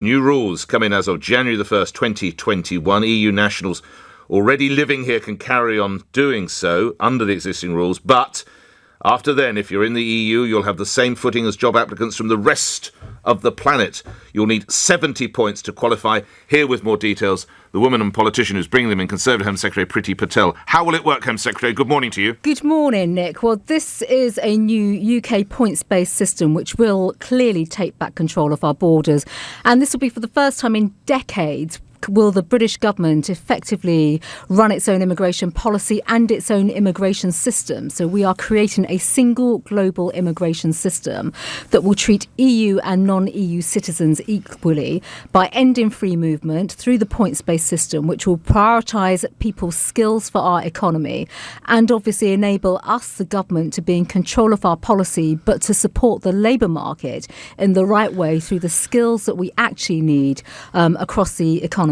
New rules come in as of January the 1st, 2021. EU nationals already living here can carry on doing so under the existing rules. But after then, if you're in the EU, you'll have the same footing as job applicants from the rest of the planet. You'll need 70 points to qualify. Here with more details, the woman and politician who's bringing them in, Conservative Home Secretary Priti Patel. How will it work, Home Secretary? Good morning to you. Good morning, Nick. Well, this is a new UK points-based system which will clearly take back control of our borders. And this will be for the first time in decades. Will the British government effectively run its own immigration policy and its own immigration system? So we are creating a single global immigration system that will treat EU and non-EU citizens equally by ending free movement through the points-based system, which will prioritise people's skills for our economy and obviously enable us, the government, to be in control of our policy, but to support the labour market in the right way through the skills that we actually need across the economy.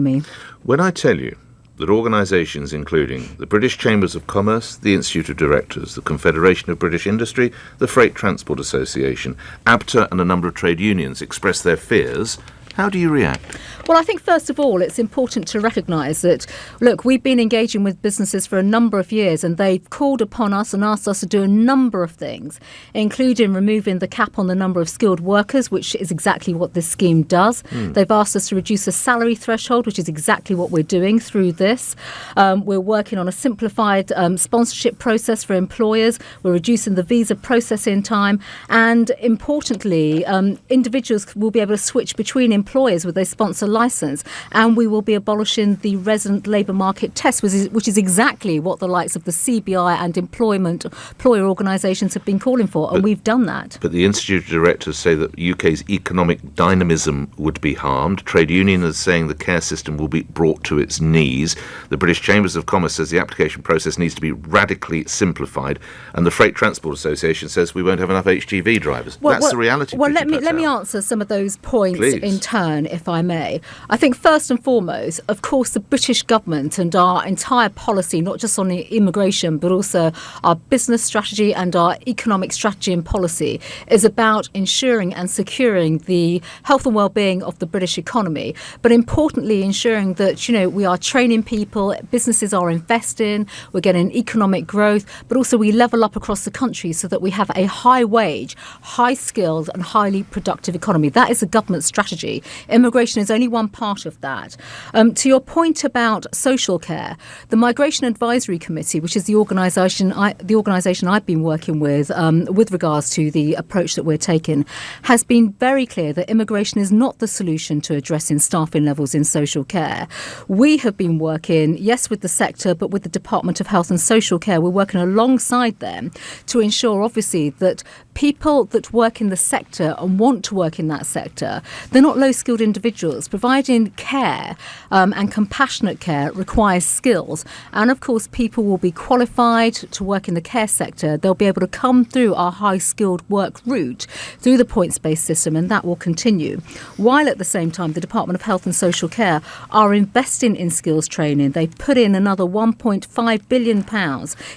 When I tell you that organisations including the British Chambers of Commerce, the Institute of Directors, the Confederation of British Industry, the Freight Transport Association, ABTA and a number of trade unions express their fears, how do you react? Well, I think first of all, it's important to recognise that, look, we've been engaging with businesses for a number of years and they've called upon us and asked us to do a number of things, including removing the cap on the number of skilled workers, which is exactly what this scheme does. They've asked us to reduce the salary threshold, which is exactly what we're doing through this. We're working on a simplified sponsorship process for employers. We're reducing the visa processing time. And importantly, individuals will be able to switch between employers with a sponsor licence, and we will be abolishing the resident labour market test, which is exactly what the likes of the CBI and employer organisations have been calling for, and we've done that. But the Institute of Directors say that UK's economic dynamism would be harmed. Trade union is saying the care system will be brought to its knees. The British Chambers of Commerce says the application process needs to be radically simplified, and the Freight Transport Association says we won't have enough HGV drivers. That's the reality. Well, let me answer some of those points in turn, if I may. I think first and foremost, of course, the British government and our entire policy, not just on immigration, but also our business strategy and our economic strategy and policy, is about ensuring and securing the health and well-being of the British economy. But importantly, ensuring that, we are training people, businesses are investing, we're getting economic growth, but also we level up across the country so that we have a high wage, high skilled and highly productive economy. That is a government strategy. Immigration is only one part of that. To your point about social care, the Migration Advisory Committee, which is the organisation I've been working with regards to the approach that we're taking, has been very clear that immigration is not the solution to addressing staffing levels in social care. We have been working, yes, with the sector, but with the Department of Health and Social Care. We're working alongside them to ensure, obviously, that people that work in the sector and want to work in that sector, they're not low-skilled individuals. Providing care and compassionate care requires skills. And of course, people will be qualified to work in the care sector. They'll be able to come through our high-skilled work route through the points-based system, and that will continue. While at the same time, the Department of Health and Social Care are investing in skills training. They've put in another £1.5 billion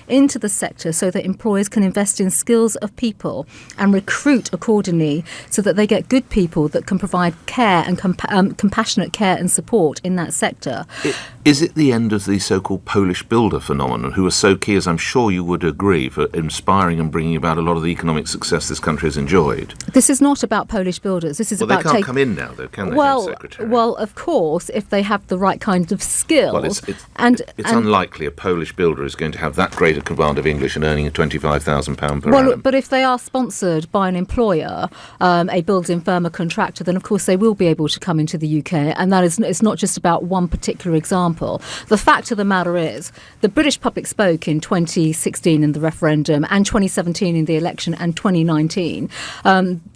into the sector so that employers can invest in skills of people and recruit accordingly so that they get good people that can provide care and compassionate care and support in that sector. Is it the end of the so-called Polish builder phenomenon, who are so key, as I'm sure you would agree, for inspiring and bringing about a lot of the economic success this country has enjoyed? This is not about Polish builders. This is about they can't come in now, though, can they, Secretary? Well, of course, if they have the right kind of skills. Well, it's unlikely a Polish builder is going to have that great a command of English and earning a £25,000 per annum. But if they are sponsored by an employer, a building firm, a contractor, then of course they will be able to come into the UK. And that is, it's not just about one particular example. The fact of the matter is, the British public spoke in 2016 in the referendum and 2017 in the election and 2019.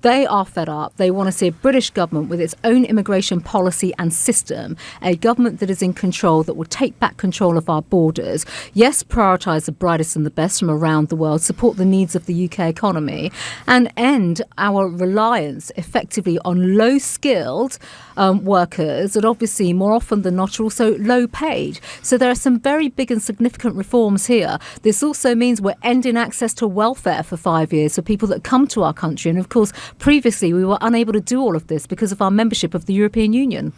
They are fed up. They want to see a British government with its own immigration policy and system, a government that is in control, that will take back control of our borders. Yes, prioritise the brightest and the best from around the world, support the needs of the UK economy, and end our reliance effectively on low-skilled workers that obviously more often than not are also low paid. So there are some very big and significant reforms here. This also means we're ending access to welfare for 5 years for people that come to our country. And of course, previously we were unable to do all of this because of our membership of the European Union.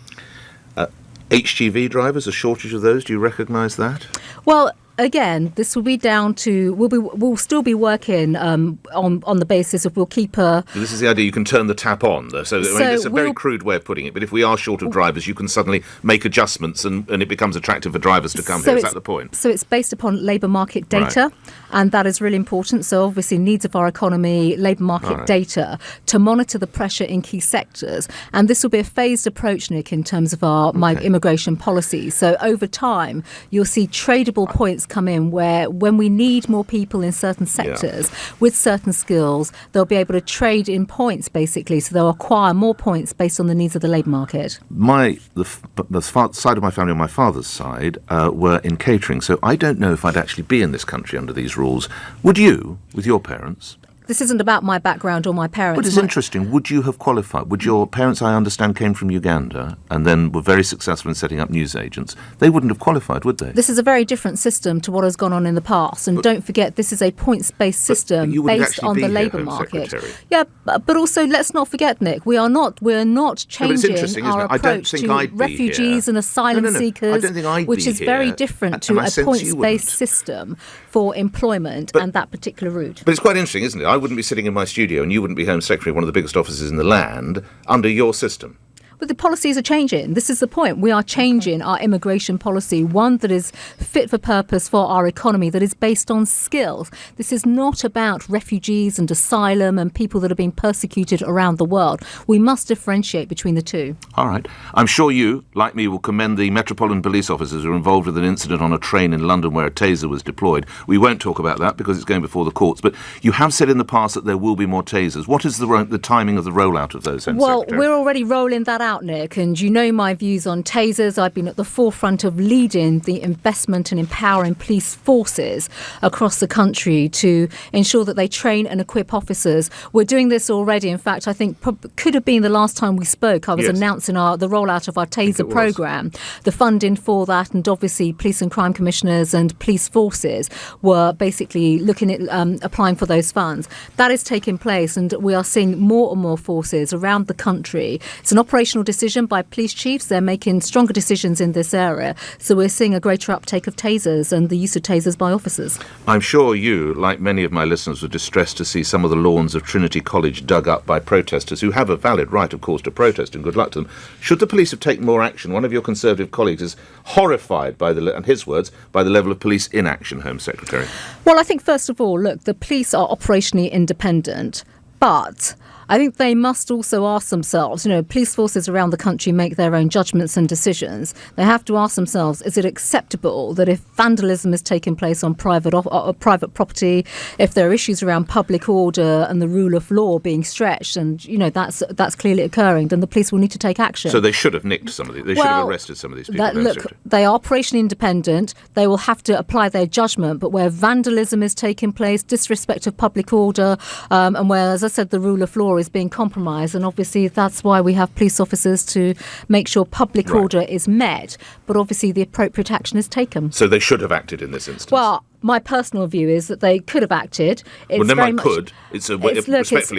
HGV drivers, a shortage of those, do you recognise that? Well, again, this will be down to we'll still be working on the basis of we'll keep a. This is the idea. You can turn the tap on, though. So I mean, it's a very crude way of putting it. But if we are short of drivers, you can suddenly make adjustments, and it becomes attractive for drivers to come here. Is that the point? So it's based upon labour market data, and that is really important. So obviously, needs of our economy, labour market data to monitor the pressure in key sectors, and this will be a phased approach, Nick, in terms of our immigration policy. So over time, you'll see tradable points come in where when we need more people in certain sectors with certain skills, they'll be able to trade in points basically, so they'll acquire more points based on the needs of the labour market. The side of my family on my father's side were in catering, so I don't know if I'd actually be in this country under these rules. Would you, with your parents? This isn't about my background or my parents. But it's interesting. Would you have qualified? Would your parents, I understand, came from Uganda and then were very successful in setting up news agents? They wouldn't have qualified, would they? This is a very different system to what has gone on in the past. And don't forget, this is a points-based system based on the labour market. Yeah, but also let's not forget, Nick, we're not changing our approach to refugees and asylum seekers, which is very different to a points-based system for employment and that particular route. But it's quite interesting, isn't it? I wouldn't be sitting in my studio and you wouldn't be Home Secretary of one of the biggest offices in the land under your system. But the policies are changing. This is the point. We are changing our immigration policy, one that is fit for purpose for our economy, that is based on skills. This is not about refugees and asylum and people that are being persecuted around the world. We must differentiate between the two. All right. I'm sure you, like me, will commend the Metropolitan Police officers who were involved with an incident on a train in London where a taser was deployed. We won't talk about that because it's going before the courts, but you have said in the past that there will be more tasers. What is the timing of the rollout of those, Home Secretary? We're already rolling that out, Nick, and you know my views on tasers. I've been at the forefront of leading the investment and empowering police forces across the country to ensure that they train and equip officers. We're doing this already. In fact, I think could have been the last time we spoke. I was announcing the rollout of our taser programme, the funding for that, and obviously police and crime commissioners and police forces were basically looking at applying for those funds. That is taking place, and we are seeing more and more forces around the country. It's an operational decision by police chiefs. They're making stronger decisions in this area. So we're seeing a greater uptake of tasers and the use of tasers by officers. I'm sure you, like many of my listeners, were distressed to see some of the lawns of Trinity College dug up by protesters who have a valid right, of course, to protest, and good luck to them. Should the police have taken more action? One of your Conservative colleagues is horrified by and his words, by the level of police inaction, Home Secretary. Well, I think, first of all, look, the police are operationally independent, but I think they must also ask themselves, police forces around the country make their own judgments and decisions. They have to ask themselves, is it acceptable that if vandalism is taking place on private property, if there are issues around public order and the rule of law being stretched, and, that's clearly occurring, then the police will need to take action. So they should have nicked some of these. They should have arrested some of these people. Look, they are operationally independent. They will have to apply their judgment. But where vandalism is taking place, disrespect of public order, and where, as I said, the rule of law is being compromised, and obviously that's why we have police officers to make sure public order is met, but obviously the appropriate action is taken. So they should have acted in this instance? Well, my personal view is that they could have acted. Respectfully,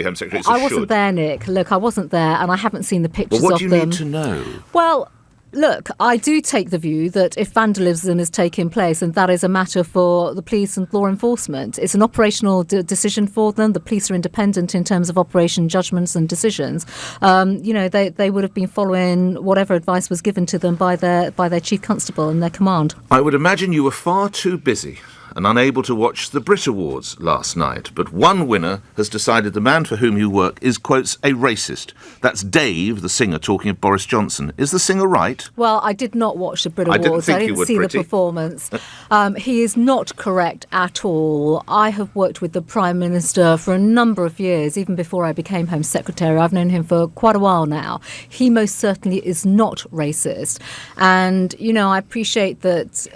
Home Secretary, it's a I wasn't there, Nick. Look, I wasn't there, and I haven't seen the pictures of them. Well, what do you need to know? Well, look, I do take the view that if vandalism is taking place, and that is a matter for the police and law enforcement, it's an operational decision for them. The police are independent in terms of operation judgments and decisions. They would have been following whatever advice was given to them by their chief constable and their command. I would imagine you were far too busy and unable to watch the Brit Awards last night. But one winner has decided the man for whom you work is, quotes, a racist. That's Dave, the singer, talking of Boris Johnson. Is the singer right? Well, I did not watch the Brit Awards. I didn't see the performance. He is not correct at all. I have worked with the Prime Minister for a number of years, even before I became Home Secretary. I've known him for quite a while now. He most certainly is not racist. And, I appreciate that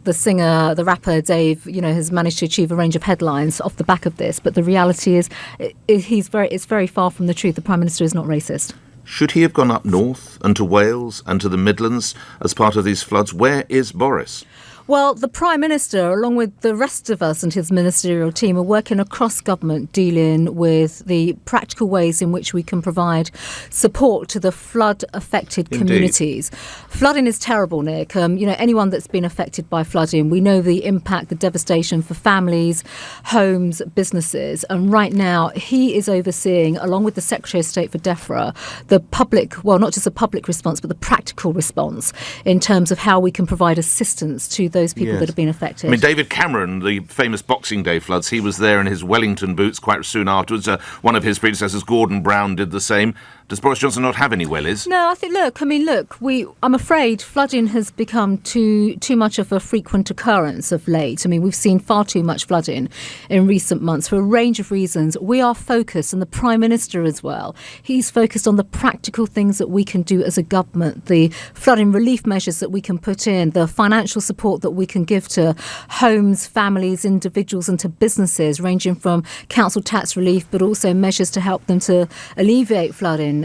the singer, the rapper Dave, has managed to achieve a range of headlines off the back of this. But the reality is, it's very far from the truth. The Prime Minister is not racist. Should he have gone up north and to Wales and to the Midlands as part of these floods? Where is Boris? Well, the Prime Minister, along with the rest of us and his ministerial team, are working across government dealing with the practical ways in which we can provide support to the flood-affected communities. Flooding is terrible, Nick. Anyone that's been affected by flooding, we know the impact, the devastation for families, homes, businesses. And right now, he is overseeing, along with the Secretary of State for DEFRA, the public, well, not just the public response, but the practical response in terms of how we can provide assistance to those people that have been affected. I mean, David Cameron, the famous Boxing Day floods, he was there in his Wellington boots quite soon afterwards. One of his predecessors, Gordon Brown, did the same. Does Boris Johnson not have any wellies? No, I think, I'm afraid flooding has become too much of a frequent occurrence of late. I mean, we've seen far too much flooding in recent months for a range of reasons. We are focused, and the Prime Minister as well, he's focused on the practical things that we can do as a government, the flooding relief measures that we can put in, the financial support that we can give to homes, families, individuals and to businesses, ranging from council tax relief, but also measures to help them to alleviate flooding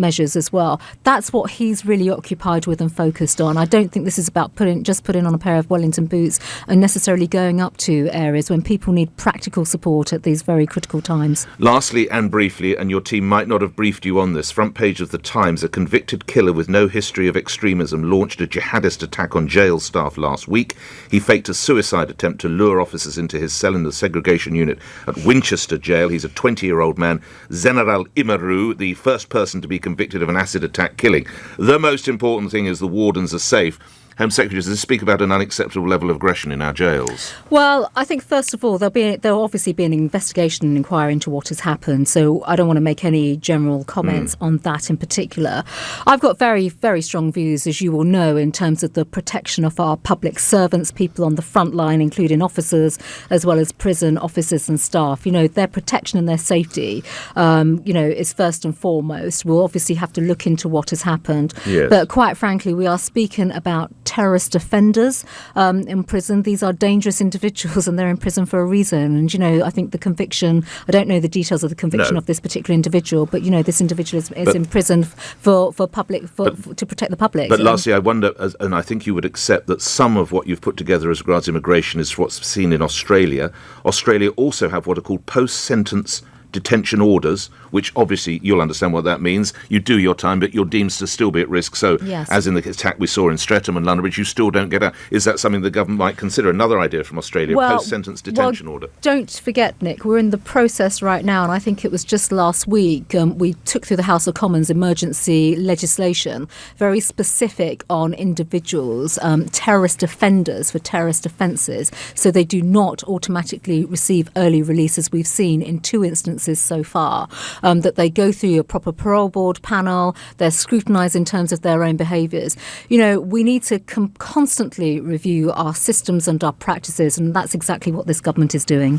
measures as well. That's what he's really occupied with and focused on. I don't think this is about putting on a pair of Wellington boots and necessarily going up to areas when people need practical support at these very critical times. Lastly and briefly, and your team might not have briefed you on this, front page of the Times, a convicted killer with no history of extremism launched a jihadist attack on jail staff last week. He faked a suicide attempt to lure officers into his cell in the segregation unit at Winchester Jail. He's a 20-year-old man, Zeneral Imaru, the first person to be convicted of an acid attack killing. The most important thing is the wardens are safe. Home Secretary, does this speak about an unacceptable level of aggression in our jails? Well, I think, first of all, there'll obviously be an investigation and inquiry into what has happened, so I don't want to make any general comments on that in particular. I've got very, very strong views, as you will know, in terms of the protection of our public servants, people on the front line, including officers, as well as prison officers and staff. Their protection and their safety, is first and foremost. We'll obviously have to look into what has happened. Yes. But quite frankly, we are speaking about terrorist offenders in prison. These are dangerous individuals and they're in prison for a reason. And, I think the conviction, I don't know the details of the conviction of this particular individual, but, this individual is in prison to protect the public. But lastly, I wonder, and I think you would accept that some of what you've put together as regards immigration is what's seen in Australia. Australia also have what are called post-sentence detention orders, which obviously you'll understand what that means. You do your time, but you're deemed to still be at risk. So, yes, as in the attack we saw in Streatham and London Bridge, you still don't get out. Is that something the government might consider? Another idea from Australia, post-sentence detention order. Don't forget, Nick, we're in the process right now, and I think it was just last week, we took through the House of Commons emergency legislation, very specific on individuals, terrorist offenders for terrorist offences, so they do not automatically receive early release, as we've seen in 2 instances so far, that they go through a proper parole board panel, they're scrutinised in terms of their own behaviours. We need to constantly review our systems and our practices, and that's exactly what this government is doing.